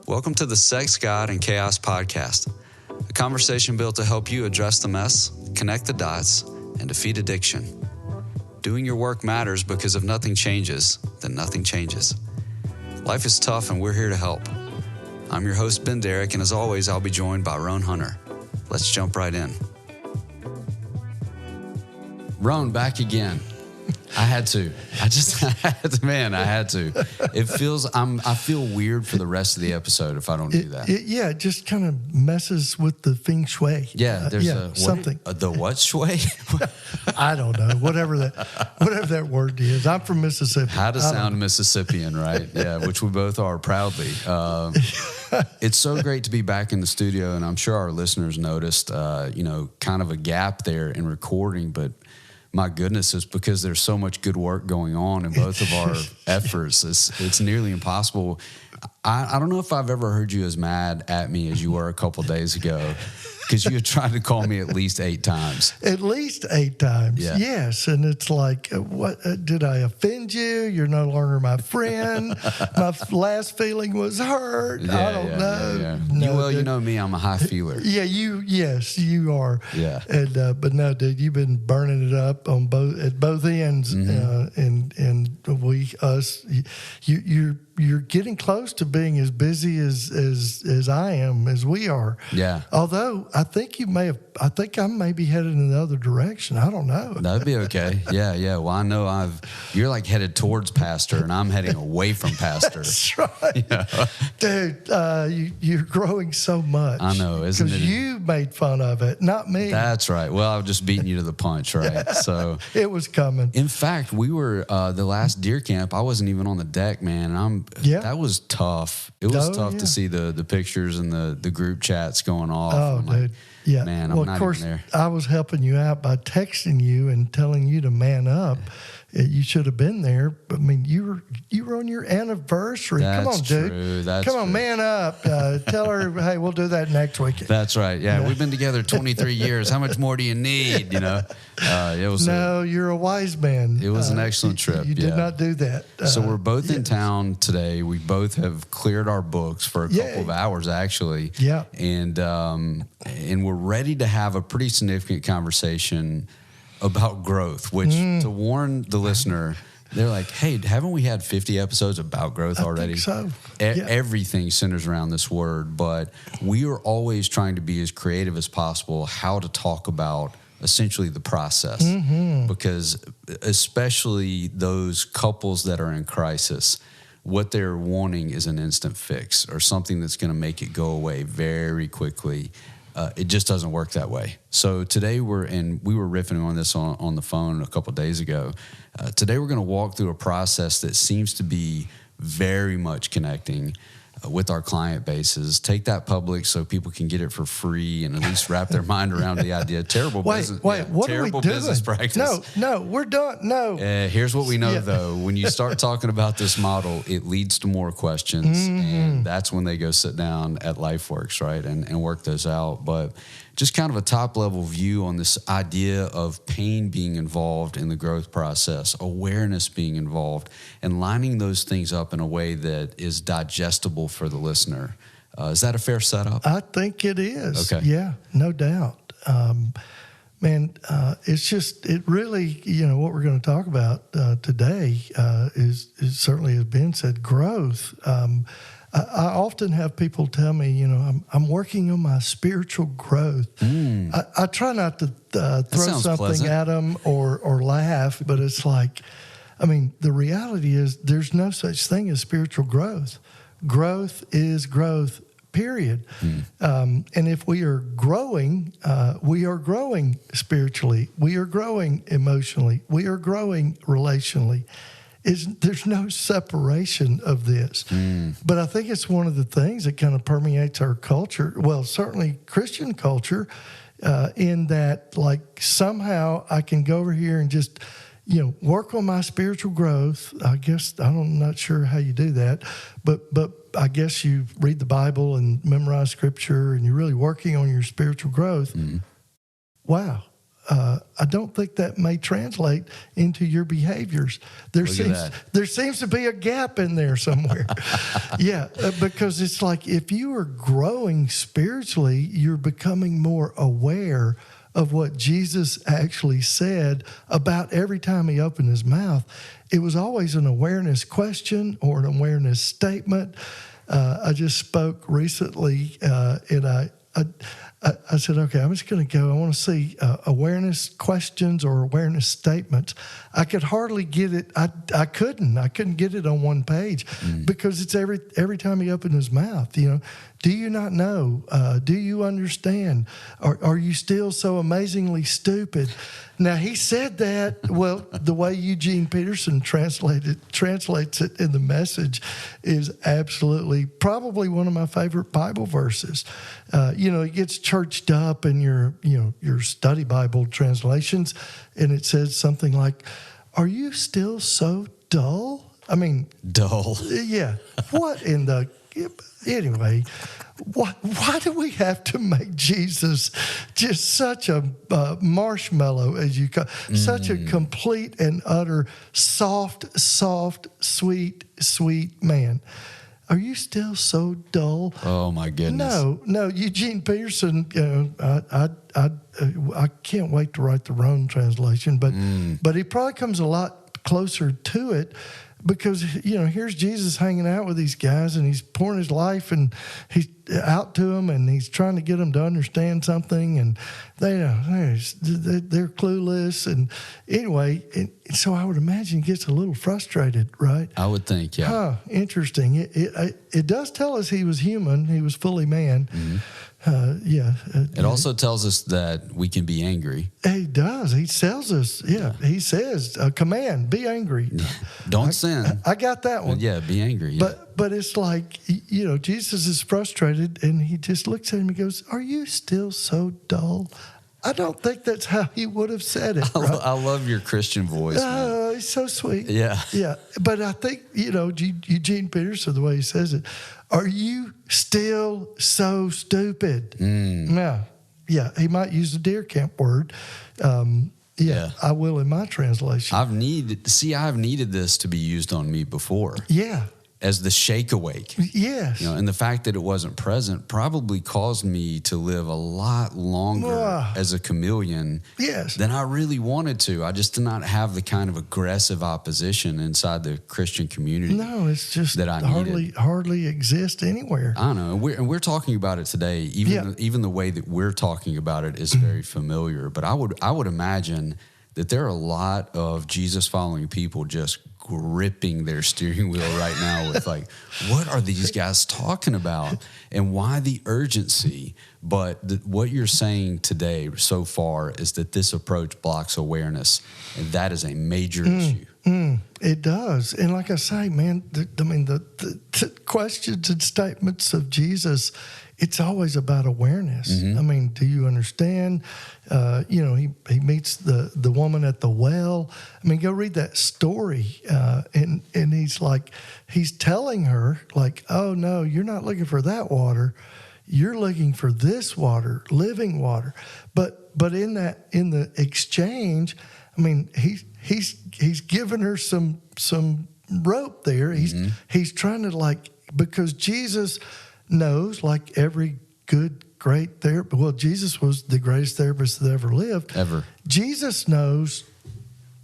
Welcome to the Sex, God, and Chaos podcast, a conversation built to help you address the mess, connect the dots, and defeat addiction. Doing your work matters because if nothing changes, then nothing changes. Life is tough and we're here to help. I'm your host, Ben Derrick, and as always, I'll be joined by Roane Hunter. Let's jump right in. Roane, back again. I had to. I had to. I feel weird for the rest of the episode if I don't do that. It just kind of messes with the feng shui. Yeah, there's something. The what shui? I don't know. Whatever that word is. I'm from Mississippi. How to sound Mississippian, right? Yeah, which we both are proudly. It's so great to be back in the studio, and I'm sure our listeners noticed, kind of a gap there in recording, but my goodness, it's because there's so much good work going on in both of our efforts. It's nearly impossible. I don't know if I've ever heard you as mad at me as you were a couple days ago, because you had tried to call me at least 8 times. At least 8 times, yeah. Yes. And it's like, what did I offend you? You're no longer my friend. My last feeling was hurt. I don't know. Yeah. No, you know me, I'm a high feeler. Yeah, yes, you are. Yeah. And but no, dude, you've been burning it up on at both ends, You're getting close to being as busy as I am, as we are. Yeah. Although I think I may be headed in the other direction. I don't know. That'd be okay. Yeah. Well, I know you're like headed towards pastor, and I'm heading away from pastor. That's right. Yeah. Dude, you're growing so much. I know, isn't it? Because you made fun of it, not me. That's right. Well, I've just beaten you to the punch, right? Yeah. So it was coming. In fact, we were the last deer camp. I wasn't even on the deck, man. And that was tough. It was tough to see the pictures and the group chats going off. Oh, dude. Yeah. Man, I'm not even there. I was helping you out by texting you and telling you to man up. You should have been there. I mean, you were on your anniversary. That's Come on, true. dude. Come on, man up. Tell her, hey, we'll do that next week. That's right. Yeah, we've been together 23 years. How much more do you need? You're a wise man. It was an excellent trip. You did not do that. So we're both in town today. We both have cleared our books for a couple of hours, actually. Yeah. And we're ready to have a pretty significant conversation about growth, which to warn the listener, they're like, hey, haven't we had 50 episodes about growth already? I think so. Everything centers around this word, but we are always trying to be as creative as possible how to talk about essentially the process, because especially those couples that are in crisis, what they're wanting is an instant fix or something that's going to make it go away very quickly. It just doesn't work that way. So today we were riffing on this on the phone a couple of days ago. Today we're going to walk through a process that seems to be very much connecting with our client bases. Take that public so people can get it for free and at least wrap their mind around the idea. Terrible business. What terrible are we doing? business practice. No, we're done. No. Here's what we know, though. When you start talking about this model, it leads to more questions, and that's when they go sit down at LifeWorks, right, and work those out. But just kind of a top-level view on this idea of pain being involved in the growth process, awareness being involved, and lining those things up in a way that is digestible for the listener. Is that a fair setup? I think it is. Okay. Yeah, no doubt. It really, what we're going to talk about today is certainly, as Ben said, growth. I often have people tell me, I'm working on my spiritual growth. I try not to throw something pleasant at them or laugh, but it's like, the reality is there's no such thing as spiritual growth. Growth is growth, period. And if we are growing spiritually. We are growing emotionally. We are growing relationally. There's no separation of this. But I think it's one of the things that kind of permeates our culture, well, certainly Christian culture, in that, like, somehow I can go over here and just, work on my spiritual growth. I guess, I'm not sure how you do that, but I guess you read the Bible and memorize scripture and you're really working on your spiritual growth. Wow. I don't think that may translate into your behaviors. There seems to be a gap in there somewhere. Yeah, because it's like if you are growing spiritually, you're becoming more aware of what Jesus actually said about every time he opened his mouth. It was always an awareness question or an awareness statement. I just spoke recently, and I said, okay, I'm just going to go. I want to see awareness questions or awareness statements. I could hardly get it. I couldn't get it on one page because it's every time he opened his mouth. Do you not know? Do you understand? Are you still so amazingly stupid? Now, he said that, well, the way Eugene Peterson translates it in the Message is absolutely probably one of my favorite Bible verses. It gets churched up in your study Bible translations, and it says something like, "Are you still so dull?" I mean, dull. Yeah. What in the... Anyway, why do we have to make Jesus just such a marshmallow, as you call, such a complete and utter soft, sweet man? Are you still so dull? Oh my goodness! No. Eugene Peterson. I can't wait to write the Roane translation, but he probably comes a lot closer to it. Because, here's Jesus hanging out with these guys, and he's pouring his life, and he's out to them, and he's trying to get them to understand something, and they're clueless. And anyway, so I would imagine he gets a little frustrated, right? I would think, yeah. Interesting. It does tell us he was human. He was fully man. Mm-hmm. It also tells us that we can be angry. He does. He tells us, he says, command, be angry. Don't sin. I got that one. Yeah, be angry. Yeah. But it's like, Jesus is frustrated, and he just looks at him and goes, "Are you still so dull?" I don't think that's how he would have said it. Right? I love your Christian voice. Oh, he's so sweet. Yeah. Yeah. But I think, Eugene Peterson, the way he says it, "Are you still so stupid?" Yeah. He might use the deer camp word. Yeah, I will in my translation. I've needed this to be used on me before. Yeah. As the shake awake. Yes. And the fact that it wasn't present probably caused me to live a lot longer as a chameleon than I really wanted to. I just did not have the kind of aggressive opposition inside the Christian community. No, it's just that I hardly exist anywhere. I don't know. And we're talking about it today. Even the way that we're talking about it is very familiar. But I would imagine that there are a lot of Jesus following people just gripping their steering wheel right now with like, what are these guys talking about, and why the urgency? But what you're saying today so far is that this approach blocks awareness, and that is a major issue. It does. And like I say, man, the questions and statements of Jesus, it's always about awareness. Mm-hmm. I mean, do you understand? He meets the woman at the well. I mean, go read that story. And he's telling her like, oh no, you're not looking for that water. You're looking for this water, living water. But in the exchange, I mean, he's given her some rope there. He's trying to because Jesus knows, like every good, great therapist. Well, Jesus was the greatest therapist that ever lived. Ever. Jesus knows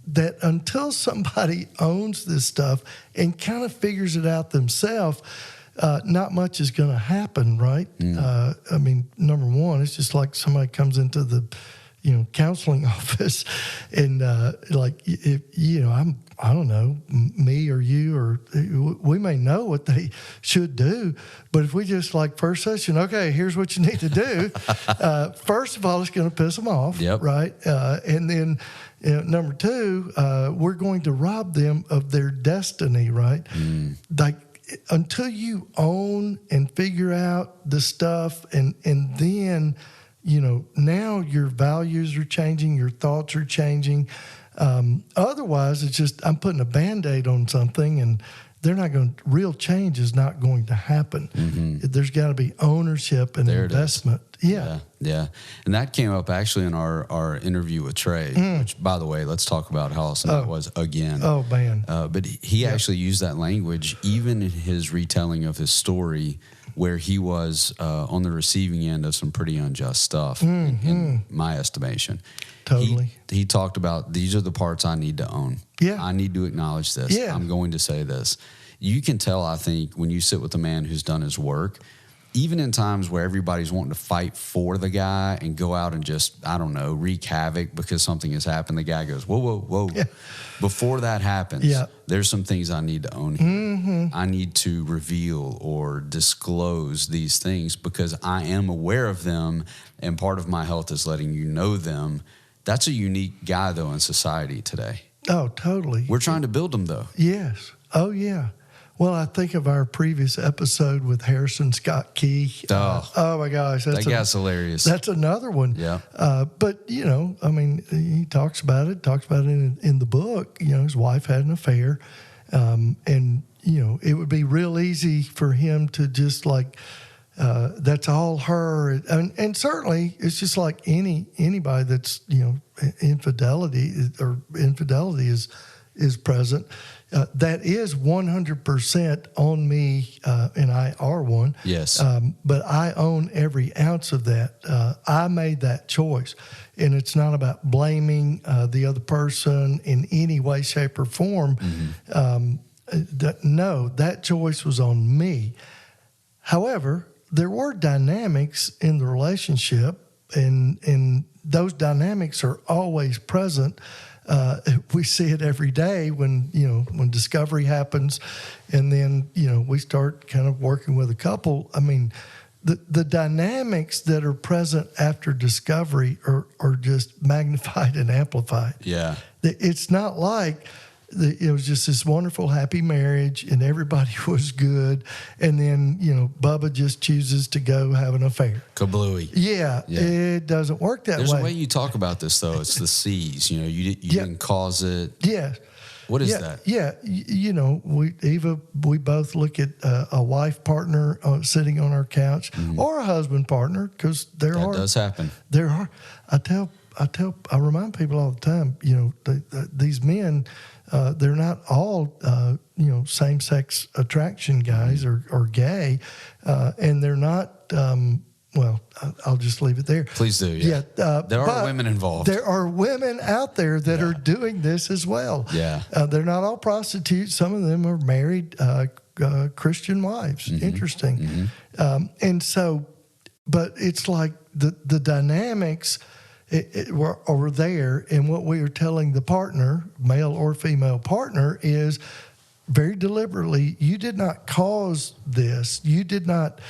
that until somebody owns this stuff and kind of figures it out themselves, not much is going to happen, right? I mean, number one, it's just like somebody comes into the counseling office and I don't know, me or you, or we may know what they should do, but if we just first session, okay, here's what you need to do. First of all, it's going to piss them off, right? And then number two, we're going to rob them of their destiny, right? Until you own and figure out the stuff, and then now your values are changing, your thoughts are changing. Otherwise, it's just I'm putting a Band-Aid on something, and real change is not going to happen. Mm-hmm. There's got to be ownership and investment. Yeah. Yeah. And that came up actually in our interview with Trey, which, by the way, let's talk about how awesome that was again. Oh, man. But he actually used that language even in his retelling of his story, where he was on the receiving end of some pretty unjust stuff, in my estimation. Totally. He talked about, these are the parts I need to own. Yeah. I need to acknowledge this. Yeah. I'm going to say this. You can tell, I think, when you sit with a man who's done his work, even in times where everybody's wanting to fight for the guy and go out and just, I don't know, wreak havoc because something has happened, the guy goes, whoa, whoa, whoa. Yeah. Before that happens, there's some things I need to own here. I need to reveal or disclose these things because I am aware of them, and part of my health is letting you know them. That's a unique guy, though, in society today. Oh, totally. We're trying to build them, though. Yes. Oh, yeah. Well, I think of our previous episode with Harrison Scott Key. Oh my gosh. That guy's hilarious. That's another one. Yeah. But, I mean, he talks about it in the book. His wife had an affair. And, it would be real easy for him to just that's all her. And certainly it's just like anybody that's, infidelity is present. That is 100% on me, and I are one. Yes. But I own every ounce of that. I made that choice. And it's not about blaming the other person in any way, shape, or form. That choice was on me. However, there were dynamics in the relationship, and those dynamics are always present. We see it every day when discovery happens, and then, we start kind of working with a couple. I mean, the dynamics that are present after discovery are just magnified and amplified. Yeah. It's not like it was just this wonderful, happy marriage and everybody was good. And then, Bubba just chooses to go have an affair. Kablooey. Yeah. It doesn't work that way. There's a way you talk about this, though. It's the C's. You didn't cause it. Yeah. What is that? Yeah. We both look at a wife partner sitting on our couch or a husband partner, because that does happen. There are. I remind people all the time, these men, they're not all, same-sex attraction guys or gay, and they're not, I'll just leave it there. Please do, yeah. There are women involved. There are women out there that are doing this as well. Yeah. They're not all prostitutes. Some of them are married Christian wives. Interesting. And so, but it's like the dynamics were over there, and what we are telling the partner, male or female partner, is very deliberately, you did not cause this. You cannot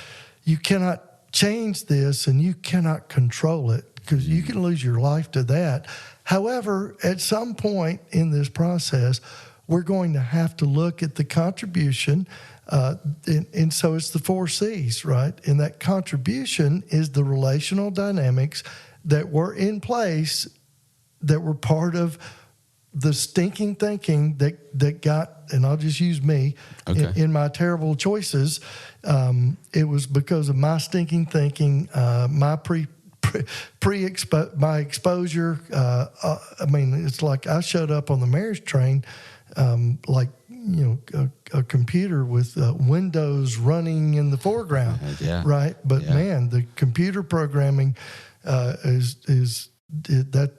change this, and you cannot control it, because you can lose your life to that. However, at some point in this process, we're going to have to look at the contribution, and so it's the 4 C's, right? And that contribution is the relational dynamics that were in place, that were part of the stinking thinking that got, and I'll just use me, in my terrible choices. It was because of my stinking thinking, my my exposure. I mean, it's like I showed up on the marriage train, like, a computer with Windows running in the foreground, right? But man, the computer programming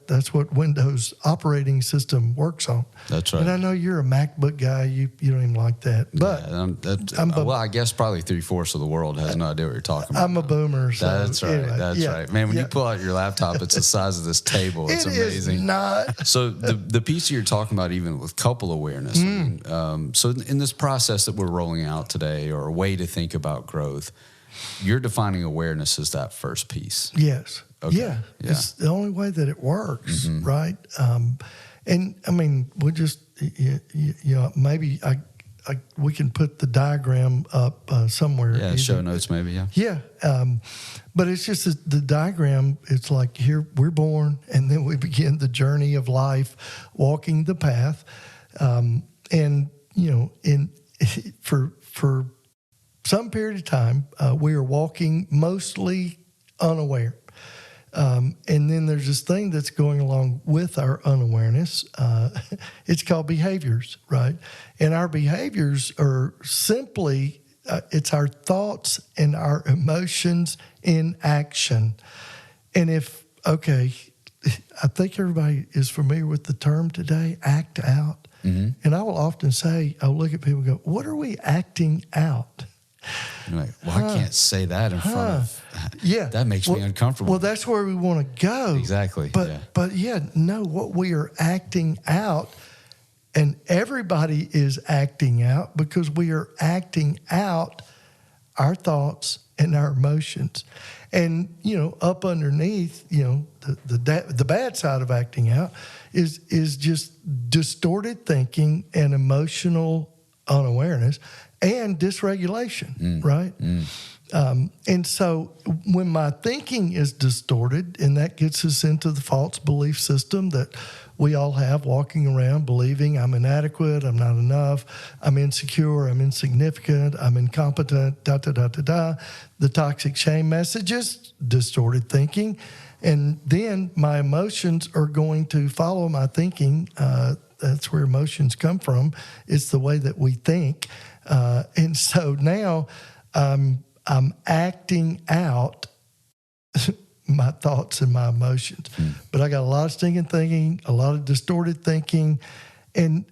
that's what Windows operating system works on. That's right. And I know you're a MacBook guy. You don't even like that. But I guess probably 3/4 of the world has no idea what you're talking about. I'm a boomer. So that's right. Anyway, that's right. Man, when you pull out your laptop, it's the size of this table. It's amazing. It is not. So the piece you're talking about, even with couple awareness, so in this process that we're rolling out today, or a way to think about growth, you're defining awareness as that first piece. Yes. Okay. Yeah. It's the only way that it works, right? And I mean, we just, maybe we can put the diagram up somewhere. Yeah, show notes maybe, yeah. Yeah. But it's just the diagram, it's like here we're born, and then we begin the journey of life, walking the path. And, for some period of time, we are walking mostly unaware. And then there's this thing that's going along with our unawareness. It's called behaviors, right? And our behaviors are simply, it's our thoughts and our emotions in action. And I think everybody is familiar with the term today, act out. Mm-hmm. And I will often say, I'll look at people and go, what are we acting out? You're like, well, I can't say that in front of. Yeah, that makes me uncomfortable. Well, that's where we want to go. Exactly. But what we are acting out, and everybody is acting out because we are acting out our thoughts and our emotions. And, up underneath, the bad side of acting out is just distorted thinking and emotional unawareness and dysregulation, right? And so when my thinking is distorted, and that gets us into the false belief system that we all have, walking around believing I'm inadequate, I'm not enough, I'm insecure, I'm insignificant, I'm incompetent, the toxic shame messages, distorted thinking. And then my emotions are going to follow my thinking. That's where emotions come from. It's the way that we think. And so now I'm acting out my thoughts and my emotions. But I got a lot of stinking thinking, a lot of distorted thinking. And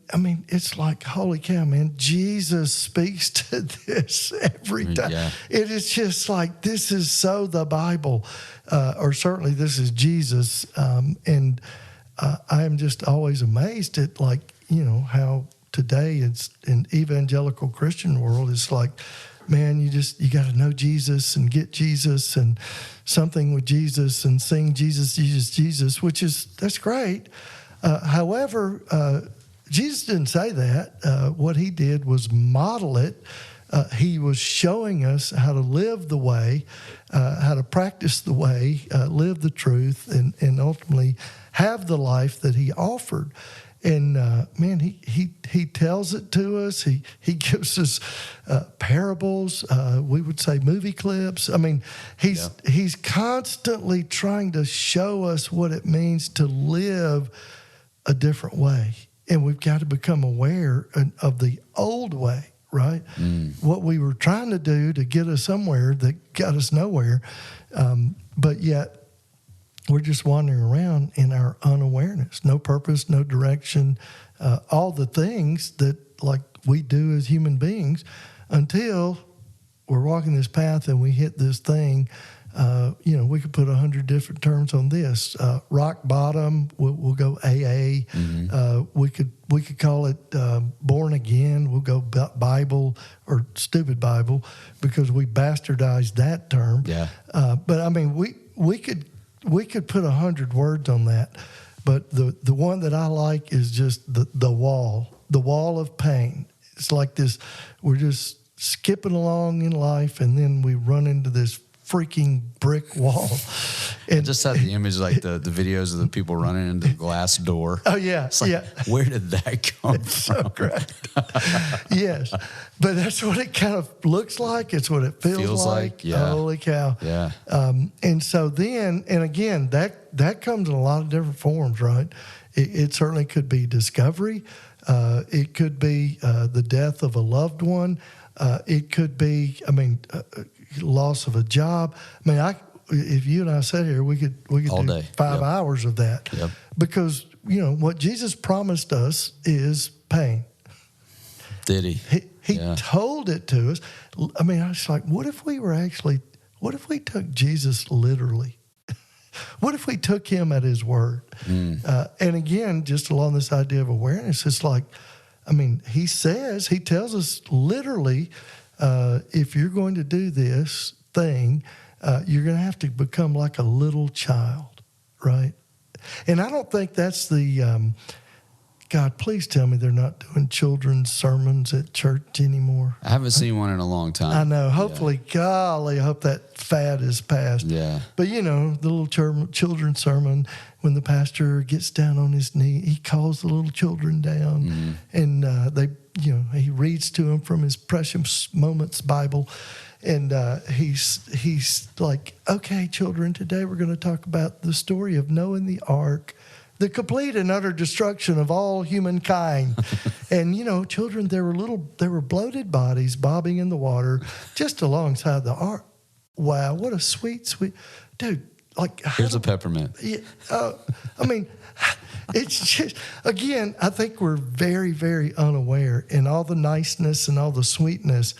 it's like, holy cow, man, Jesus speaks to this every time. Yeah. It is just like, this is so the Bible, or certainly this is Jesus. And I am just always amazed at how today it's in evangelical Christian world, it's like, man, you got to know Jesus and get Jesus and something with Jesus and sing Jesus, Jesus, Jesus, that's great. However, Jesus didn't say that. What he did was model it. He was showing us how to live the way, how to practice the way, live the truth, and ultimately have the life that he offered. And man, he tells it to us. He gives us parables. We would say movie clips. He's constantly trying to show us what it means to live a different way, and we've got to become aware of the old way. Right? What we were trying to do to get us somewhere that got us nowhere, but yet we're just wandering around in our unawareness. No purpose, no direction, all the things that we do as human beings until we're walking this path and we hit this thing. We could put 100 different terms on this. Rock bottom, we'll go AA. Mm-hmm. We could call it born again. We'll go Bible or stupid Bible because we bastardized that term. Yeah. But we could put 100 words on that. But the one that I like is just the wall of pain. It's like this. We're just skipping along in life, and then we run into this freaking brick wall. And I just had the image like the videos of the people running into the glass door. Oh, yeah. It's like, where did that come from? So great. Yes. But that's what it kind of looks like. It's what it feels like. Yeah. Holy cow. Yeah. And so then, and again, that comes in a lot of different forms, right? It certainly could be discovery. It could be the death of a loved one. It could be, loss of a job. If you and I sat here, we could all do day. 5 hours of that. Yep. Because, what Jesus promised us is pain. Did he? He told it to us. I was like, what if we took Jesus literally? What if we took him at his word? And again, just along this idea of awareness, it's like, he tells us literally, if you're going to do this thing, you're going to have to become like a little child, right? And I don't think that's the, God, please tell me they're not doing children's sermons at church anymore. I haven't seen one in a long time. I know. Hopefully, golly, I hope that fad is past. Yeah. But, the little children's sermon, when the pastor gets down on his knee, he calls the little children down, and he reads to them from his Precious Moments Bible. And he's like, okay, children, today we're going to talk about the story of Noah and the ark, the complete and utter destruction of all humankind. And, children, there were bloated bodies bobbing in the water just alongside the ark. Wow, what a sweet, dude. Like, here's a peppermint. Yeah, it's just, again, I think we're very, very unaware, and all the niceness and all the sweetness,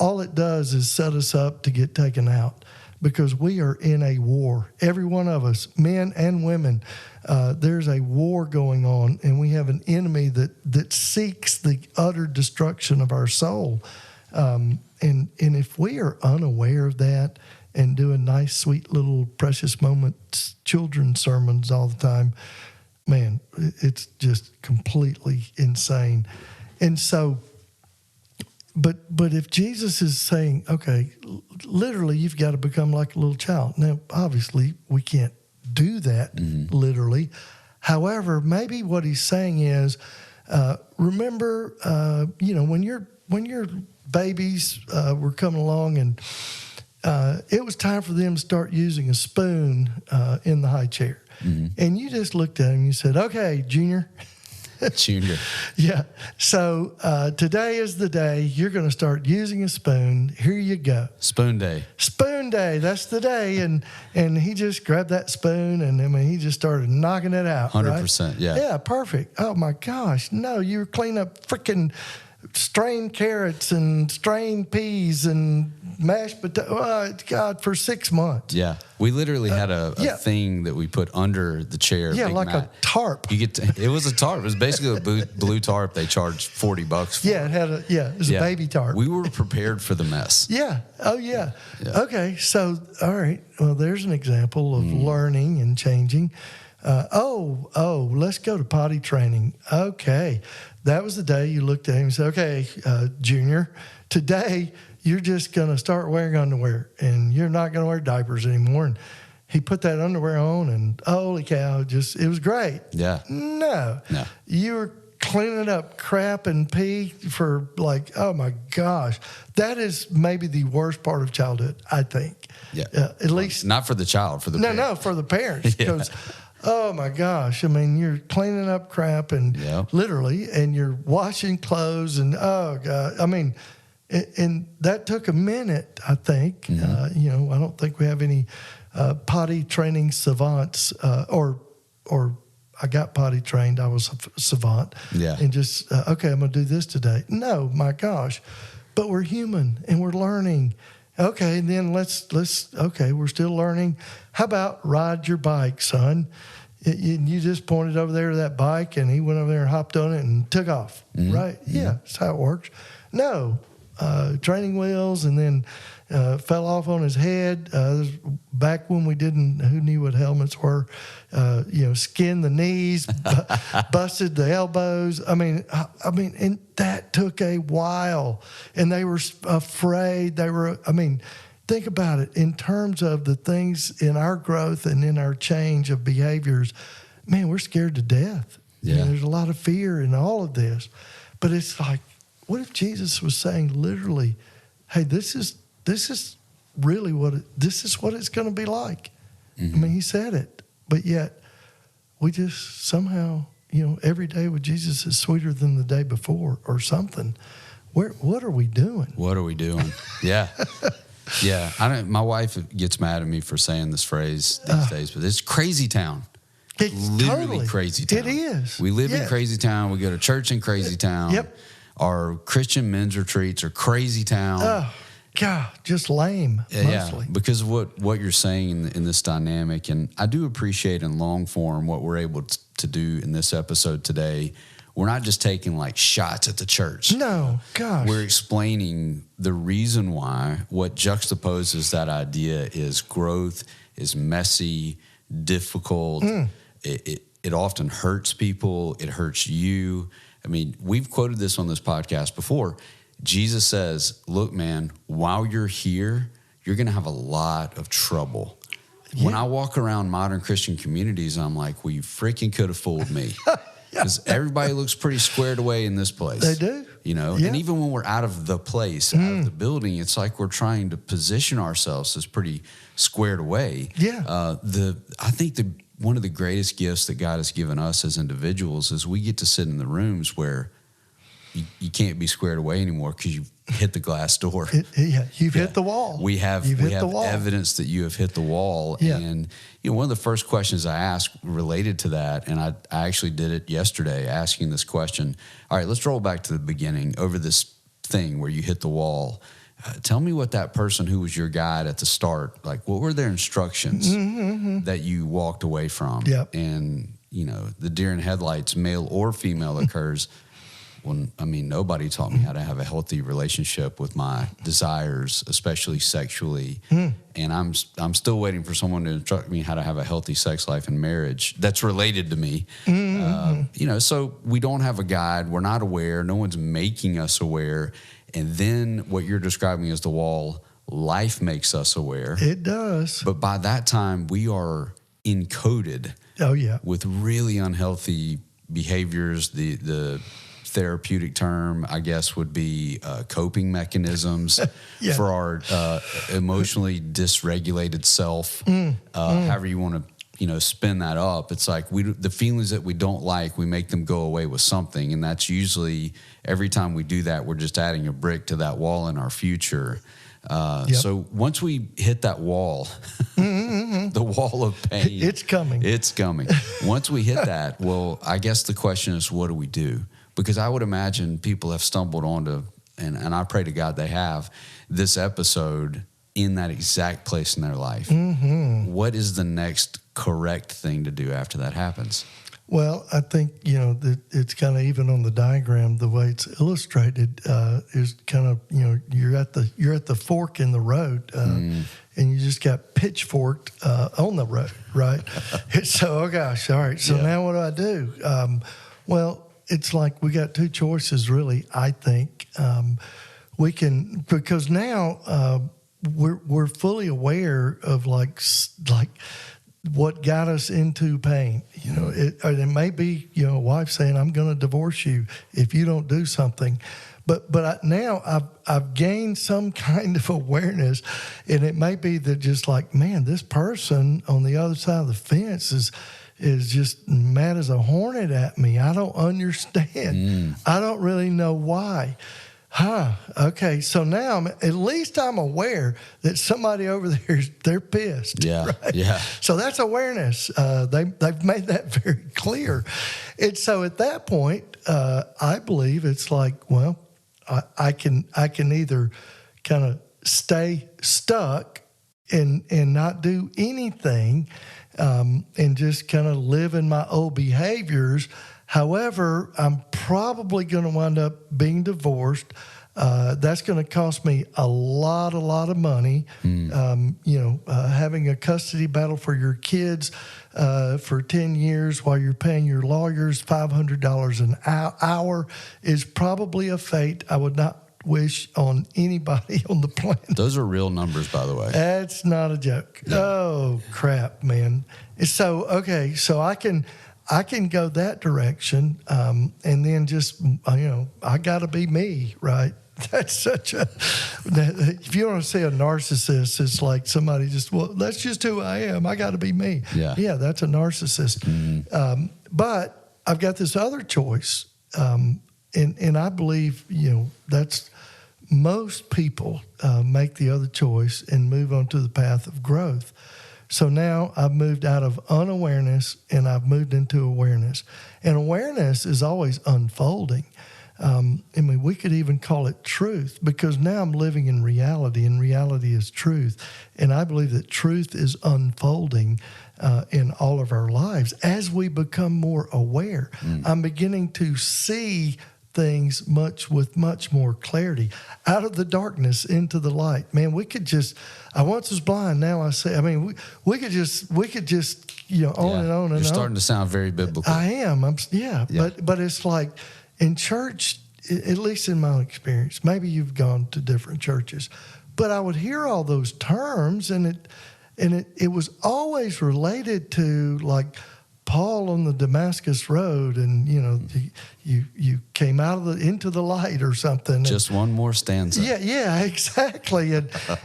all it does is set us up to get taken out, because we are in a war. Every one of us, men and women, there's a war going on, and we have an enemy that seeks the utter destruction of our soul. And if we are unaware of that and doing nice, sweet little precious moments, children's sermons all the time, man, it's just completely insane. And so, but if Jesus is saying, okay, literally, you've got to become like a little child. Now, obviously, we can't do that literally. However, maybe what he's saying is, remember, when your babies were coming along, and it was time for them to start using a spoon in the high chair. And you just looked at him and you said, okay, Junior. Junior. Yeah. So today is the day you're going to start using a spoon. Here you go. Spoon day. Spoon day. That's the day. And he just grabbed that spoon, and he just started knocking it out. 100%. Right? Yeah. Yeah. Perfect. Oh my gosh. No, you were cleaning up freaking strained carrots and strained peas and mashed potatoes. Oh, God, for 6 months. Yeah. We literally had a thing that we put under the chair. Yeah, like a tarp. It was a tarp. It was basically a blue tarp they charged $40 for. Yeah, it was a baby tarp. We were prepared for the mess. Yeah. Oh, yeah. Okay. So, all right. Well, there's an example of learning and changing. Let's go to potty training. Okay. That was the day you looked at him and said, okay, Junior, today you're just going to start wearing underwear, and you're not going to wear diapers anymore. And he put that underwear on, and holy cow, it was great. Yeah. No. You were cleaning up crap and pee for oh my gosh. That is maybe the worst part of childhood, I think. Yeah. At least. Not for the child, for the parent. No, for the parents. Because, oh my gosh, you're cleaning up crap and literally, and you're washing clothes, and oh God, and that took a minute, I think. I don't think we have any potty training savants, or I got potty trained. I was a savant. Yeah. And just, okay, I'm going to do this today. No, my gosh. But we're human and we're learning. Okay, and then let's we're still learning. How about ride your bike, son? You just pointed over there to that bike, and he went over there and hopped on it and took off, right? Yeah, that's how it works. No, training wheels, and then fell off on his head. Back when we didn't, who knew what helmets were? Skinned the knees, busted the elbows. And that took a while, and they were afraid. Think about it in terms of the things in our growth and in our change of behaviors. Man, we're scared to death. Yeah. There's a lot of fear in all of this. But it's like, what if Jesus was saying literally, hey, this is really this is what it's going to be like. He said it. But yet we just somehow, every day with Jesus is sweeter than the day before or something. What are we doing? What are we doing? Yeah. Yeah, my wife gets mad at me for saying this phrase these days, but it's crazy town. It's literally totally crazy town. It is. We live in crazy town. We go to church in crazy town. Yep. Our Christian men's retreats are crazy town. Oh, God, just lame, mostly. Yeah, because of what you're saying in this dynamic, and I do appreciate in long form what we're able to do in this episode today. We're not just taking shots at the church. No, gosh. We're explaining the reason why. What juxtaposes that idea is growth is messy, difficult. It often hurts people. It hurts you. We've quoted this on this podcast before. Jesus says, look, man, while you're here, you're going to have a lot of trouble. Yeah. When I walk around modern Christian communities, I'm like, well, you freaking could have fooled me. Because everybody looks pretty squared away in this place. They do. you know? Yeah. And even when we're out of the place, out of the building, it's like we're trying to position ourselves as pretty squared away. Yeah. I think one of the greatest gifts that God has given us as individuals is we get to sit in the rooms where you can't be squared away anymore because you've hit the glass door. You've hit the wall. We have evidence that you have hit the wall. Yeah. And one of the first questions I asked related to that, and I actually did it yesterday, asking this question. All right, let's roll back to the beginning over this thing where you hit the wall. Tell me what that person who was your guide at the start, like what were their instructions that you walked away from? Yep. And, the deer in headlights, male or female, occurs. Well, I mean, nobody taught me how to have a healthy relationship with my desires, especially sexually. And I'm still waiting for someone to instruct me how to have a healthy sex life and marriage that's related to me. So we don't have a guide. We're not aware. No one's making us aware. And then what you're describing as the wall, life makes us aware. It does. But by that time, we are encoded with really unhealthy behaviors. The therapeutic term, I guess, would be coping mechanisms for our emotionally dysregulated self. However you want to, spin that up. It's like the feelings that we don't like, we make them go away with something, and that's usually every time we do that, we're just adding a brick to that wall in our future. So once we hit that wall, the wall of pain, it's coming. Once we hit that, well, I guess the question is, what do we do? Because I would imagine people have stumbled onto, and I pray to God they have, this episode in that exact place in their life. What is the next correct thing to do after that happens? Well, I think, it's kind of even on the diagram, the way it's illustrated is kind of, you're at the fork in the road and you just got pitchforked on the road, right? So, oh gosh, all right. So now what do I do? Well, it's like we got two choices, really. I think we can, because now we're fully aware of like what got us into pain. It may be a wife saying, "I'm going to divorce you if you don't do something." But now I've gained some kind of awareness, and it may be that just like, man, this person on the other side of the fence is just mad as a hornet at me. I don't understand. I don't really know why. Okay. So now at least I'm aware that somebody over there, they're pissed. Yeah. Right? Yeah. So that's awareness. They've made that very clear. And so at that point, I believe it's like, well, I can either kind of stay stuck and not do anything, and just kind of live in my old behaviors. However, I'm probably going to wind up being divorced. That's going to cost me a lot of money. Having a custody battle for your kids for 10 years while you're paying your lawyers $500 an hour is probably a fate I would not wish on anybody on the planet. Those are real numbers, by the way. That's not a joke. No. Oh, crap, man. So, okay, so I can go that direction, and then just, I got to be me, right? That's if you want to say a narcissist, it's like somebody that's just who I am. I got to be me. Yeah, that's a narcissist. But I've got this other choice, and I believe, that's most people make the other choice and move on to the path of growth. So now I've moved out of unawareness and I've moved into awareness. And awareness is always unfolding. We could even call it truth, because now I'm living in reality, and reality is truth. And I believe that truth is unfolding in all of our lives as we become more aware. I'm beginning to see things with much more clarity, out of the darkness into the light. Man, we could just, I once was blind, now I see. We could just, on and on and on. You're starting to sound very biblical. I am. But it's like in church, at least in my own experience, maybe you've gone to different churches, but I would hear all those terms, and it was always related to like Paul on the Damascus Road, and you came out of into the light or something. Just one more stanza. Yeah, exactly.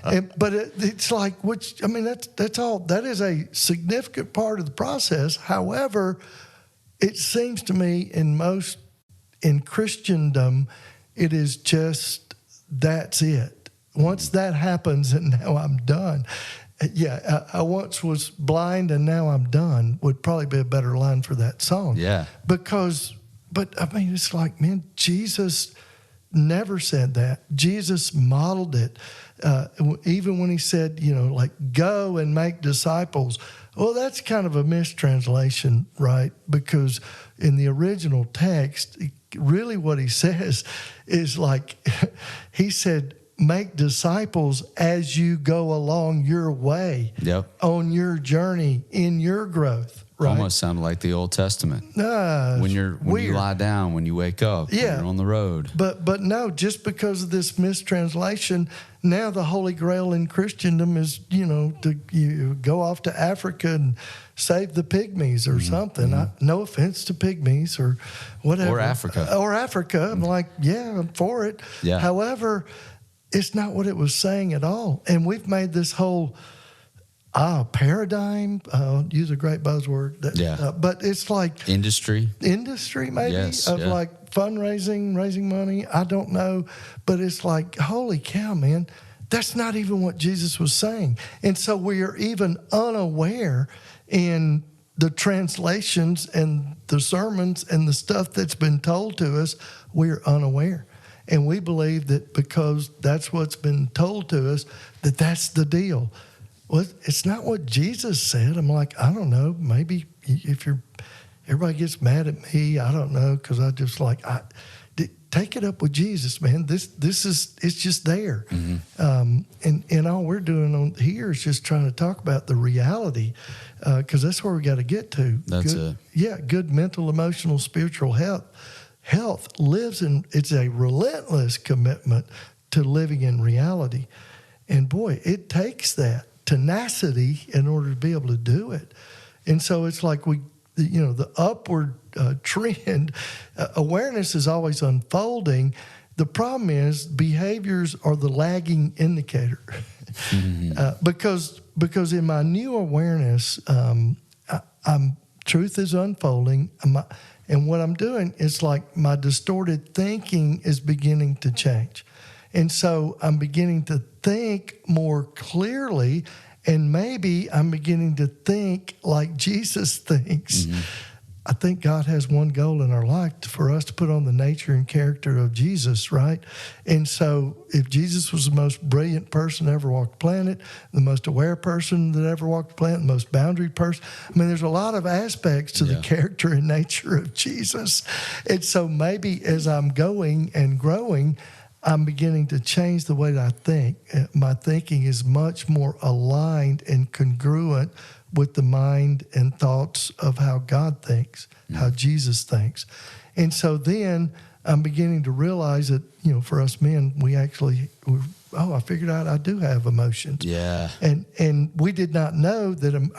But it's like, that's all. That is a significant part of the process. However, it seems to me in Christendom, it is just that's it. Once that happens, and now I'm done. Yeah, I once was blind and now I'm done would probably be a better line for that song. Yeah. But it's like, man, Jesus never said that. Jesus modeled it. Even when he said, go and make disciples. Well, that's kind of a mistranslation, right? Because in the original text, really what he says is like, he said, make disciples as you go along your way, on your journey, in your growth. Right? Almost sounded like the Old Testament. When you lie down, when you wake up, when you're on the road. But no, just because of this mistranslation, now the Holy Grail in Christendom is, you go off to Africa and save the pygmies or something. No offense to pygmies or whatever. Or Africa. I'm like, I'm for it. Yeah. However, it's not what it was saying at all. And we've made this whole paradigm, use a great buzzword. But it's like industry maybe, like fundraising, raising money. I don't know. But it's like, holy cow, man, that's not even what Jesus was saying. And so we are even unaware in the translations and the sermons and the stuff that's been told to us, we're unaware. And we believe that because that's what's been told to us, that's the deal. Well, it's not what Jesus said. I'm like, I don't know. Maybe everybody gets mad at me. I don't know, because I just take it up with Jesus, man. It's just there. And all we're doing on here is just trying to talk about the reality, because that's where we got to get to. That's it. Yeah, good mental, emotional, spiritual health it's a relentless commitment to living in reality. And boy, it takes that tenacity in order to be able to do it. And so it's like the upward trend, awareness is always unfolding. The problem is behaviors are the lagging indicator. Because in my new awareness, truth is unfolding. And what I'm doing is like my distorted thinking is beginning to change. And so I'm beginning to think more clearly, and maybe I'm beginning to think like Jesus thinks. I think God has one goal in our life for us to put on the nature and character of Jesus, right? And so if Jesus was the most brilliant person that ever walked the planet, the most aware person that ever walked the planet, the most boundary person, there's a lot of aspects to the character and nature of Jesus. And so maybe as I'm going and growing, I'm beginning to change the way that I think. My thinking is much more aligned and congruent with the mind and thoughts of how God thinks, how Jesus thinks. And so then I'm beginning to realize that, for us men, I figured out I do have emotions. Yeah. And we did not know that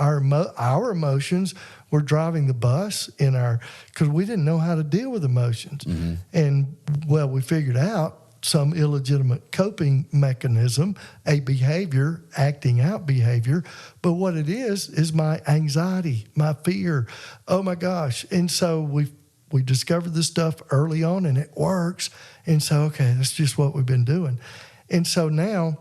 our emotions were driving the bus because we didn't know how to deal with emotions. And, we figured out some illegitimate coping mechanism, a behavior, acting out behavior. But what it is my anxiety, my fear. Oh my gosh. And so we discovered this stuff early on, and it works. And so, okay, that's just what we've been doing. And so now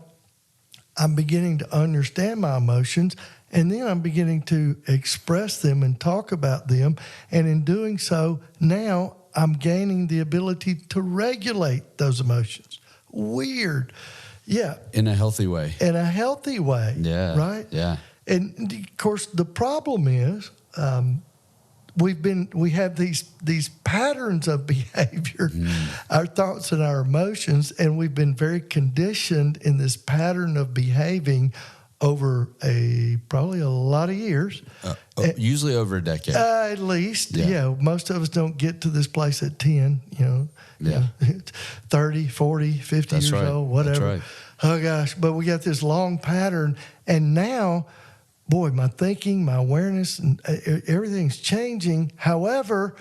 I'm beginning to understand my emotions, and then I'm beginning to express them and talk about them. And in doing so, now I'm gaining the ability to regulate those emotions. Weird. Yeah. In a healthy way. Yeah. Right? Yeah. And of course, the problem is we have these patterns of behavior, our thoughts and our emotions, and we've been very conditioned in this pattern of behaving over probably a lot of years. Usually over a decade. At least, most of us don't get to this place at 10, 30, 40, 50 years old, whatever. That's right. Oh, gosh. But we got this long pattern, and now boy, my thinking, my awareness, and everything's changing. However,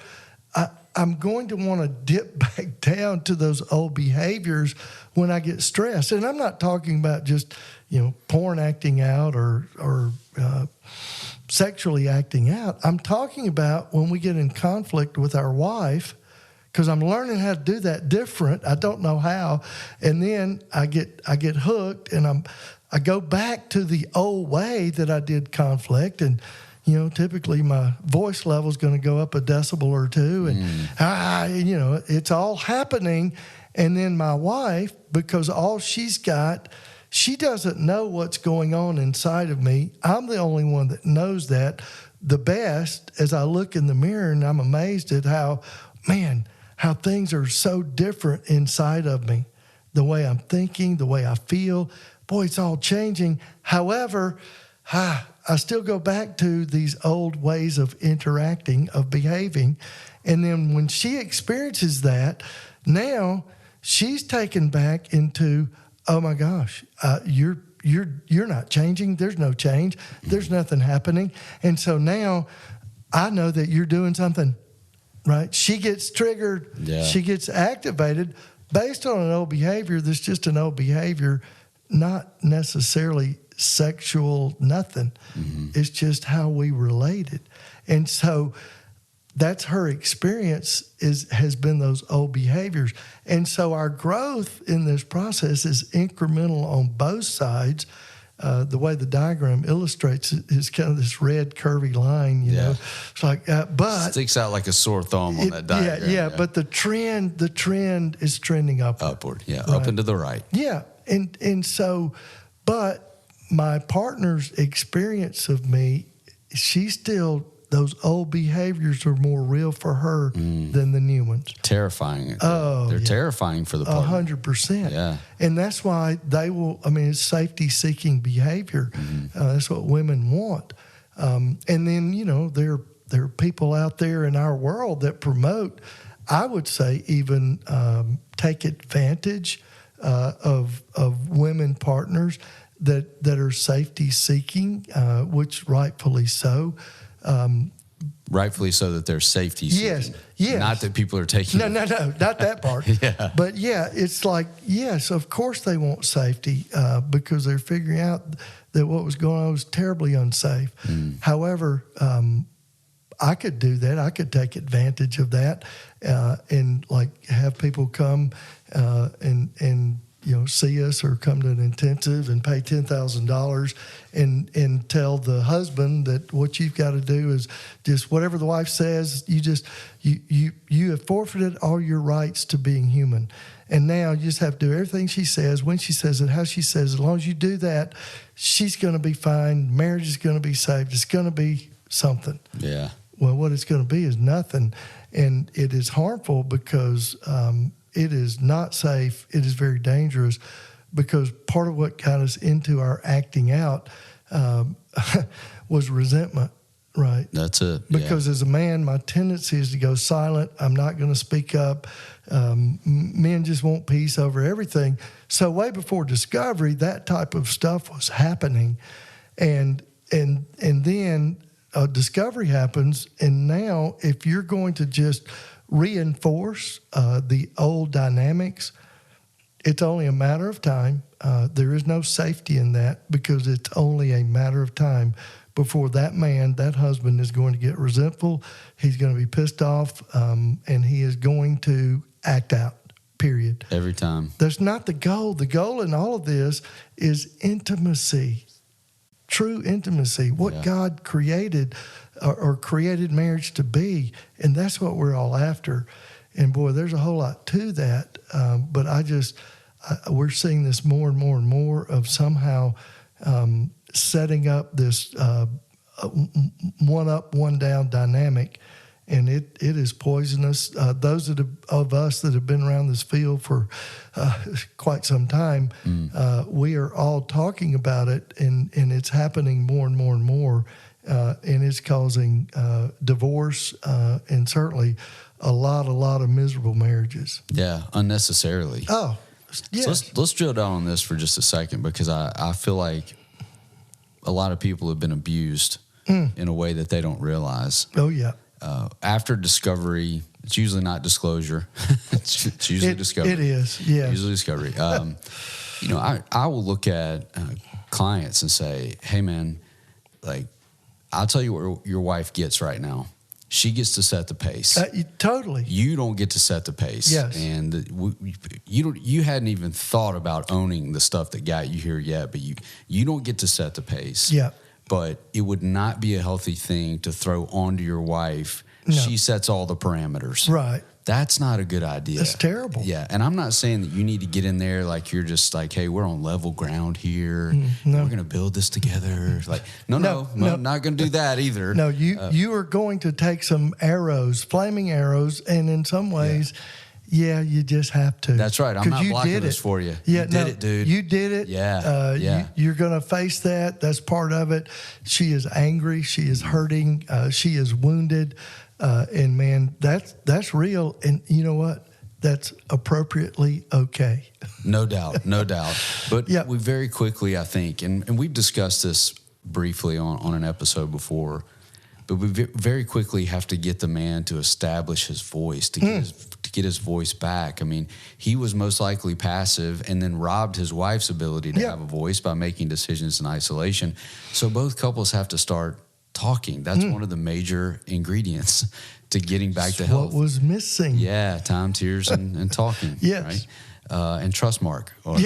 I'm going to want to dip back down to those old behaviors when I get stressed. And I'm not talking about just, porn acting out or sexually acting out. I'm talking about when we get in conflict with our wife, because I'm learning how to do that different. I don't know how. And then I get hooked, and I go back to the old way that I did conflict, and typically my voice level is going to go up a decibel or two, and it's all happening. And then my wife, because all she's got, she doesn't know what's going on inside of me. I'm the only one that knows that the best. As I look in the mirror, and I'm amazed at how things are so different inside of me. The way I'm thinking, the way I feel, boy, it's all changing. However, I still go back to these old ways of interacting, of behaving. And then when she experiences that, now she's taken back into, oh my gosh, you're not changing. There's no change. There's nothing happening. And so now I know that you're doing something, right? She gets triggered. Yeah. She gets activated based on an old behavior that's just an old behavior, not necessarily sexual nothing. Mm-hmm. It's just how we related. And so that's her experience has been those old behaviors. And so our growth in this process is incremental on both sides. The way the diagram illustrates it is kind of this red curvy line, you know. It's like, but sticks out like a sore thumb on that diagram. Yeah. But the trend is trending upward. Upward, right? Up and to the right. Yeah, and so, but my partner's experience of me, those old behaviors are more real for her than the new ones. Terrifying. They're terrifying for the partner. 100%. Yeah. And that's why it's safety-seeking behavior. That's what women want. And then, there are people out there in our world that promote, I would say even take advantage of women partners that are safety-seeking, which rightfully so. Rightfully so that they're safety seeking. Yes. Not that people are taking... No, not that part. Yeah. But it's like, yes, of course they want safety because they're figuring out that what was going on was terribly unsafe. However, I could do that. I could take advantage of that and like have people come and see us or come to an intensive and pay $10,000 and tell the husband that what you've got to do is just whatever the wife says, you have forfeited all your rights to being human. And now you just have to do everything she says, when she says it, how she says it. As long as you do that, she's going to be fine. Marriage is going to be saved. It's going to be something. Yeah. Well, what it's going to be is nothing. And it is harmful because it is not safe. It is very dangerous because part of what got us into our acting out was resentment, right? That's it. Because as a man, my tendency is to go silent. I'm not going to speak up. Men just want peace over everything. So way before discovery, that type of stuff was happening. And then discovery happens. And now if you're going to just reinforce the old dynamics, it's only a matter of time. There is no safety in that because it's only a matter of time before that husband is going to get resentful. He's going to be pissed off, and he is going to act out, period. Every time. That's not the goal. The goal in all of this is intimacy, true intimacy, what God created or created marriage to be. And that's what we're all after. And boy, there's a whole lot to that. But we're seeing this more and more and more of somehow setting up this one up, one down dynamic. And it is poisonous. Those of us that have been around this field for quite some time, we are all talking about it, and it's happening more and more and more. And it's causing divorce and certainly a lot of miserable marriages. Yeah, unnecessarily. Oh, yes. So let's drill down on this for just a second because I feel like a lot of people have been abused in a way that they don't realize. Oh, yeah. After discovery, it's usually not disclosure. it's usually discovery. It is, yeah. Usually discovery. I will look at clients and say, hey, man, like, I'll tell you what your wife gets right now. She gets to set the pace. Totally. You don't get to set the pace. Yes. And you hadn't even thought about owning the stuff that got you here yet, but you don't get to set the pace. Yeah. But it would not be a healthy thing to throw onto your wife. No. She sets all the parameters. Right. That's not a good idea. That's terrible. Yeah. And I'm not saying that you need to get in there like you're just like, hey, we're on level ground here. No. We're going to build this together. Like, no, not going to do that either. No, you are going to take some arrows, flaming arrows, and in some ways, you just have to. That's right. I'm not blocking this for you. Yeah, you did it, dude. You did it. Yeah. You're going to face that. That's part of it. She is angry. She is hurting. She is wounded. And man, that's real. And you know what? That's appropriately okay. No doubt. But we very quickly, I think, and we've discussed this briefly on an episode before, but we very quickly have to get the man to establish his voice, to get his voice back. I mean, he was most likely passive and then robbed his wife's ability to have a voice by making decisions in isolation. So both couples have to start talking. That's one of the major ingredients to getting back to health. What was missing? Yeah, time, tears, and talking. Yes. Right? And Trustmark, or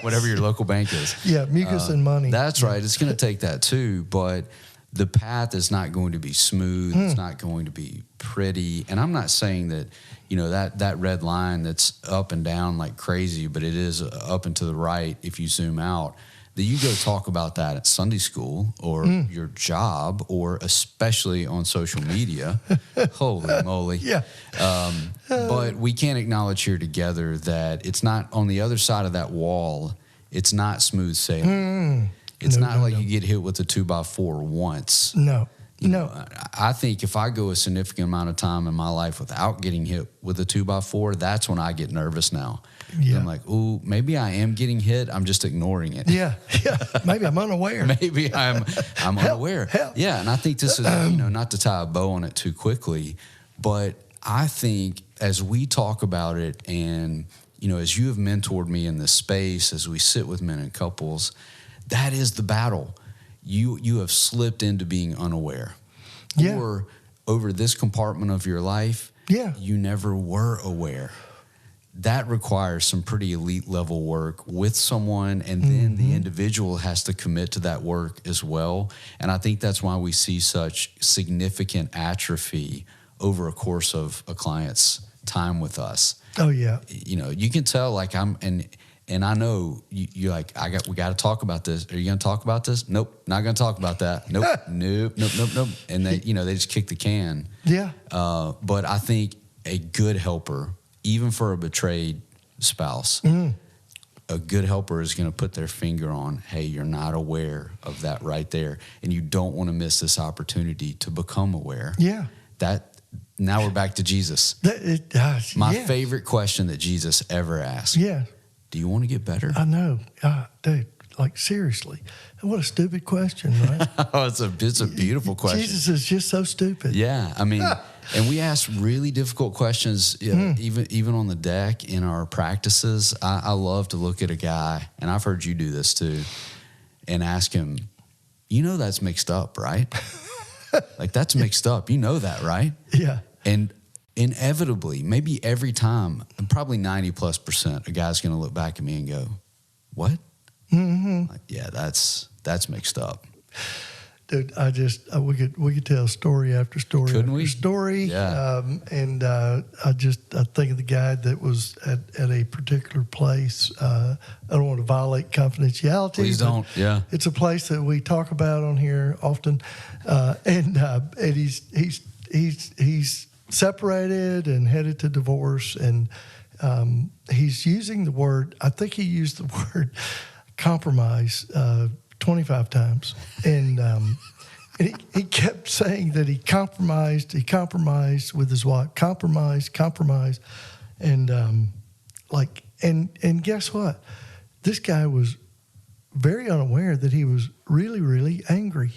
whatever your local bank is. Yeah, mucus and money. That's right. It's going to take that too, but the path is not going to be smooth. It's not going to be pretty. And I'm not saying that, that red line that's up and down like crazy, but it is up and to the right if you zoom out, that you go talk about that at Sunday school or your job or especially on social media. Holy moly. Yeah. But we can't acknowledge here together that it's not on the other side of that wall. It's not smooth sailing. It's not like you get hit with a 2x4 once. No. I think if I go a significant amount of time in my life without getting hit with a 2x4, that's when I get nervous now. Yeah. I'm like, ooh, maybe I am getting hit. I'm just ignoring it. Yeah. Maybe I'm unaware. Maybe I'm unaware. Help. Yeah, and I think this is, not to tie a bow on it too quickly, but I think as we talk about it and, as you have mentored me in this space, as we sit with men and couples, that is the battle. You have slipped into being unaware. Yeah. Or over this compartment of your life, you never were aware. That requires some pretty elite level work with someone, and then the individual has to commit to that work as well. And I think that's why we see such significant atrophy over a course of a client's time with us. Oh yeah. You can tell like and I know you're like, we got to talk about this. Are you going to talk about this? Nope, not going to talk about that. Nope, nope. And they just kick the can. Yeah. But I think a good helper, even for a betrayed spouse, a good helper is going to put their finger on, hey, you're not aware of that right there. And you don't want to miss this opportunity to become aware. Yeah. Now we're back to Jesus. My favorite question that Jesus ever asked. Yeah. Do you want to get better? I know. Dude, like seriously. What a stupid question, right? Oh, it's a beautiful question. Jesus is just so stupid. Yeah. I mean, and we ask really difficult questions, even on the deck in our practices. I love to look at a guy, and I've heard you do this too, and ask him, that's mixed up, right? Like, that's mixed up. You know that, right? Yeah. And inevitably, maybe every time, and probably 90+%, a guy's going to look back at me and go, what? Like, yeah, that's mixed up. Dude, we could tell story after story. Couldn't after we? Story. Yeah. I think of the guy that was at a particular place. I don't want to violate confidentiality. Please don't. Yeah. It's a place that we talk about on here often, and he's separated and headed to divorce, and he's using the word. I think he used the word compromise 25 times, and he kept saying that he compromised with his wife, compromise, and and guess what? This guy was very unaware that he was really, really angry.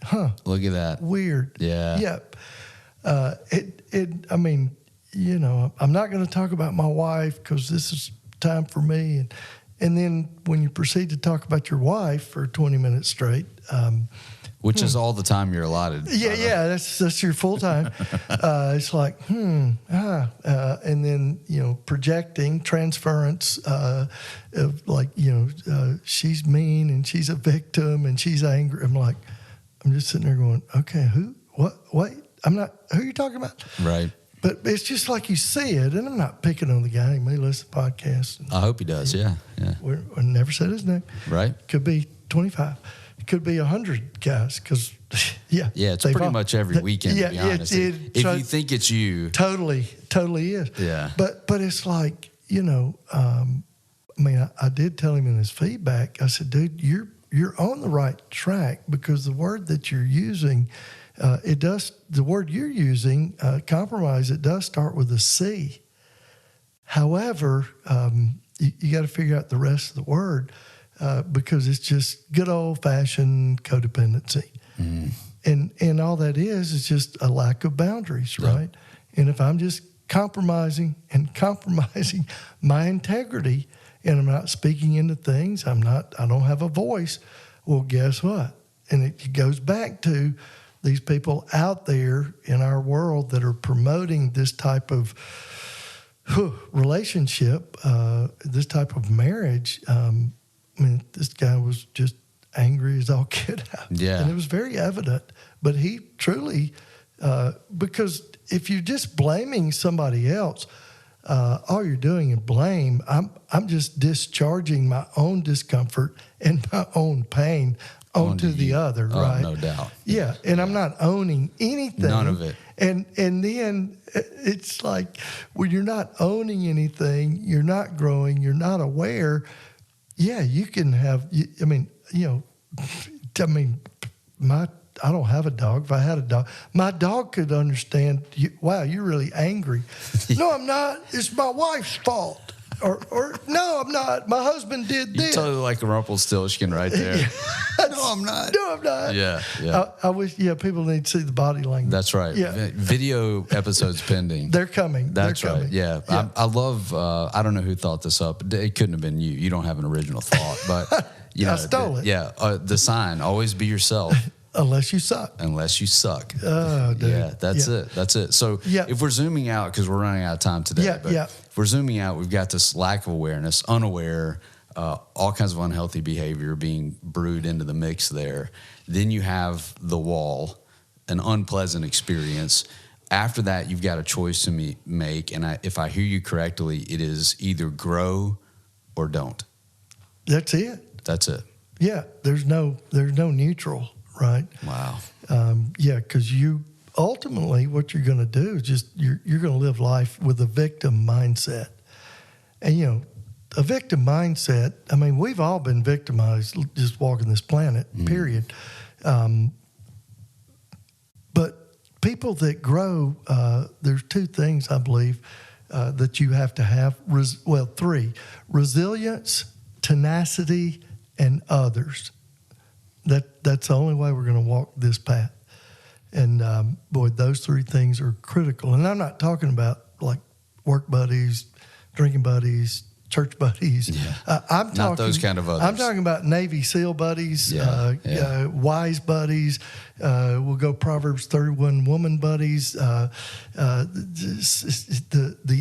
Huh. Look at that. Weird. Yeah. Yep. I mean, I'm not going to talk about my wife because this is time for me. And then when you proceed to talk about your wife for 20 minutes straight, which is all the time you're allotted. Yeah, that's your full time. It's like, and then projecting transference of like she's mean and she's a victim and she's angry. I'm just sitting there going, okay, who? What? Wait, I'm not. Who are you talking about? Right. But it's just like you see it, and I'm not picking on the guy. He may listen to podcasts. I hope he does. Yeah. We never said his name. Right. Could be 25. It could be 100 guys. Because it's pretty much every weekend. To be honest, if you think it's you, totally is. Yeah. But it's like I did tell him in his feedback. I said, dude, you're on the right track because the word that you're using. The word you're using, compromise, it does start with a C. However, you got to figure out the rest of the word because it's just good old-fashioned codependency. And all that is just a lack of boundaries, right? And if I'm just compromising my integrity and I'm not speaking into things, I don't have a voice, well, guess what? And it goes back to these people out there in our world that are promoting this type of relationship, this type of marriage. This guy was just angry as all get out. Yeah. And it was very evident. But he truly, because if you're just blaming somebody else, all you're doing is blame. I'm just discharging my own discomfort and my own pain onto the other, right? No doubt. Yeah, and I'm not owning anything. None of it. And then it's like when you're not owning anything, you're not growing, you're not aware. Yeah, you can have. I don't have a dog. If I had a dog, my dog could understand. Wow, you're really angry. No, I'm not. It's my wife's fault. Or no, I'm not. My husband did this. You're totally like a Rumpelstiltskin right there. No, I'm not. No, I'm not. Yeah. I wish. Yeah, people need to see the body language. That's right. Yeah. Video episodes pending. They're coming. That's They're right. coming. Yeah. I love. I don't know who thought this up. It couldn't have been you. You don't have an original thought, but I stole it. Yeah. The sign: always be yourself. Unless you suck. Oh, dude. Yeah, that's it. So if we're zooming out, because we're running out of time today, if we're zooming out, we've got this lack of awareness, unaware, all kinds of unhealthy behavior being brewed into the mix there. Then you have the wall, an unpleasant experience. After that, you've got a choice to make. And if I hear you correctly, it is either grow or don't. That's it. That's it. Yeah, there's no neutral. Right. Wow. Because you ultimately what you're going to do is just you're going to live life with a victim mindset, and a victim mindset. I mean, we've all been victimized just walking this planet. Period. But people that grow, there's two things I believe that you have to have. Three: resilience, tenacity, and others. That's the only way we're going to walk this path. And, those three things are critical. And I'm not talking about, like, work buddies, drinking buddies, church buddies. Yeah. I'm talking, not those kind of others. I'm talking about Navy SEAL buddies, wise buddies. We'll go Proverbs 31 woman buddies, the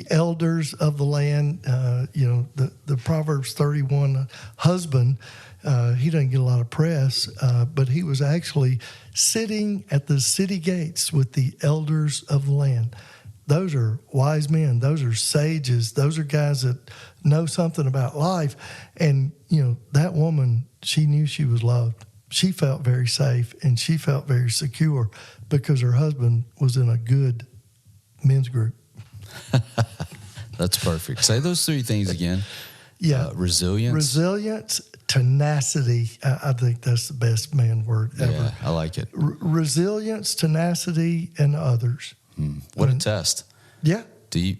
elders of the land, the Proverbs 31 husband. He doesn't get a lot of press, but he was actually sitting at the city gates with the elders of the land. Those are wise men. Those are sages. Those are guys that know something about life. And, that woman, she knew she was loved. She felt very safe and she felt very secure because her husband was in a good men's group. That's perfect. Say those three things again. Yeah. Resilience, tenacity. I think that's the best man word ever. Yeah, I like it. Resilience, tenacity, and others. What a test. Yeah. Do you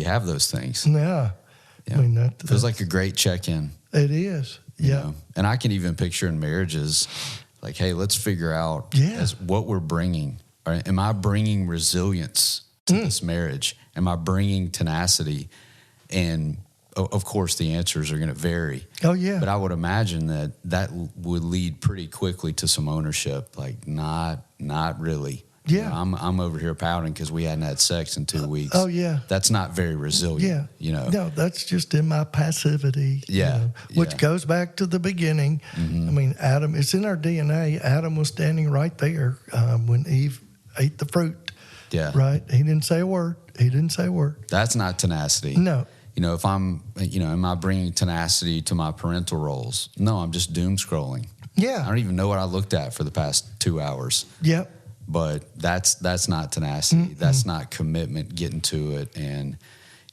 have those things? Yeah. I mean, that feels like a great check-in. It is. you Yeah. know? And I can even picture in marriages, like, hey, let's figure out as what we're bringing. Right? Am I bringing resilience to this marriage? Am I bringing tenacity? And of course, the answers are going to vary. Oh, yeah. But I would imagine that would lead pretty quickly to some ownership. Like, not really. Yeah. You know, I'm over here pouting because we hadn't had sex in 2 weeks. Oh, yeah. That's not very resilient. Yeah. You know. No, that's just in my passivity. Yeah. You know, which Yeah. goes back to the beginning. I mean, Adam, it's in our DNA. Adam was standing right there when Eve ate the fruit. Yeah. Right? He didn't say a word. That's not tenacity. No. You know, if I'm, you know, am I bringing tenacity to my parental roles? No, I'm just doom scrolling. I Yeah. don't even know what I looked at for the past 2 hours. Yep. But that's not tenacity. That's not commitment, getting to it. And,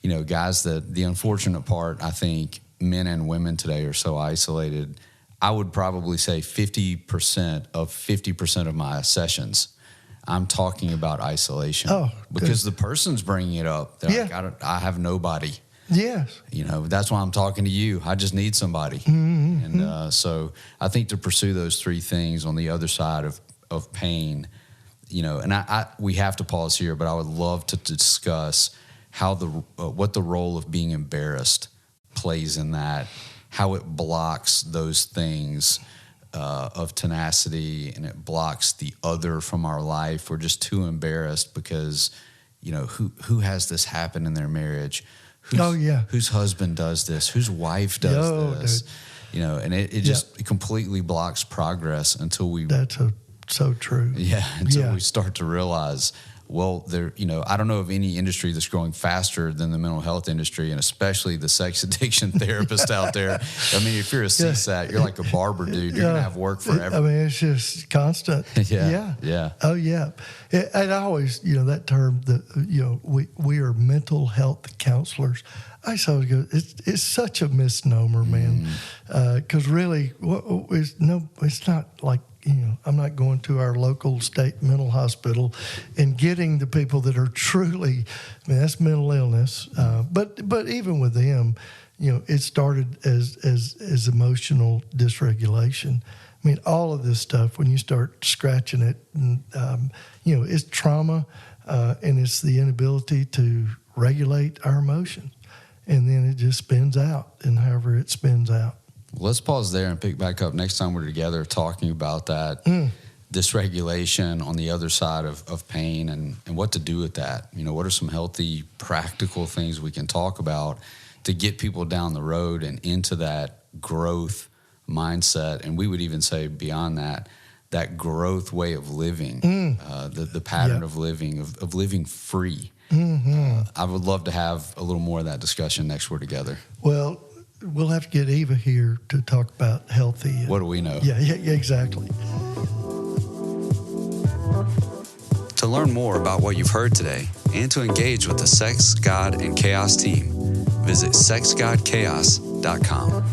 you know, guys, the unfortunate part, I think men and women today are so isolated. I would probably say 50% of my sessions, I'm talking about isolation. Oh, because the person's bringing it up. They're like, I have nobody. Yes. You know, that's why I'm talking to you. I just need somebody. And so I think to pursue those three things on the other side of pain, you know, and we have to pause here, but I would love to discuss how what the role of being embarrassed plays in that, how it blocks those things of tenacity, and it blocks the other from our life. We're just too embarrassed because, you know, who has this happen in their marriage? Whose husband does this? Whose wife does this? Dude. You know, and it just completely blocks progress until we. That's so true. Yeah, until we start to realize, well, you know, I don't know of any industry that's growing faster than the mental health industry, and especially the sex addiction therapist out there. I mean, if you're a CSAT, you're like a barber, dude. You're gonna have work forever. I mean, it's just constant. Yeah. Oh, yeah. And I always, you know, that term, you know, we are mental health counselors. I always go, it's such a misnomer, man. Because really, it's not like, you know, I'm not going to our local state mental hospital and getting the people that are truly, I mean, that's mental illness. But even with them, you know, it started as emotional dysregulation. I mean, all of this stuff, when you start scratching it, and, you know, it's trauma and it's the inability to regulate our emotion. And then it just spins out, and however it spins out. Let's pause there and pick back up next time we're together talking about that dysregulation on the other side of pain and what to do with that. You know, what are some healthy, practical things we can talk about to get people down the road and into that growth mindset? And we would even say beyond that growth way of living, the pattern of living free. I would love to have a little more of that discussion next we're together. Well, we'll have to get Eva here to talk about healthy. What do we know? Yeah, exactly. To learn more about what you've heard today and to engage with the Sex, God, and Chaos team, visit sexgodchaos.com.